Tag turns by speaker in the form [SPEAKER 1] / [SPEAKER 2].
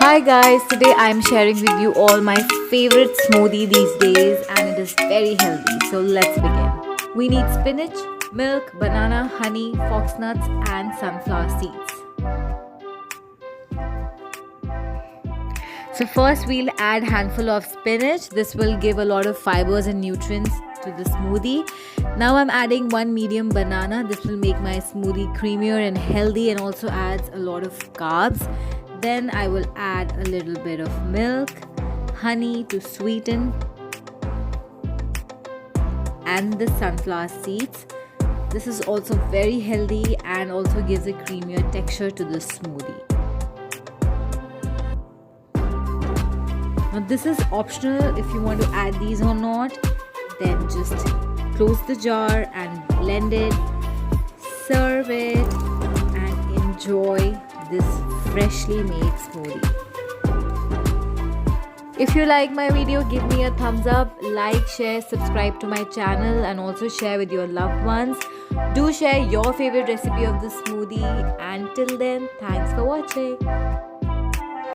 [SPEAKER 1] Hi guys, today I'm sharing with you all my favorite smoothie these days and it is very healthy. So let's begin. We need spinach, milk, banana, honey, foxnuts and sunflower seeds. So first we'll add handful of spinach. This will give a lot of fibers and nutrients to the smoothie. Now I'm adding one medium banana. This will make my smoothie creamier and healthy and also adds a lot of carbs. Then I will add a little bit of milk, honey to sweeten, and the sunflower seeds. This is also very healthy and also gives a creamier texture to the smoothie. Now this is optional if you want to add these or not. Then just close the jar and blend it, serve it and enjoy this freshly made smoothie. If you like my video, give me a thumbs up, like, share, subscribe to my channel and also share with your loved ones. Do share your favorite recipe of the smoothie and till then, thanks for watching.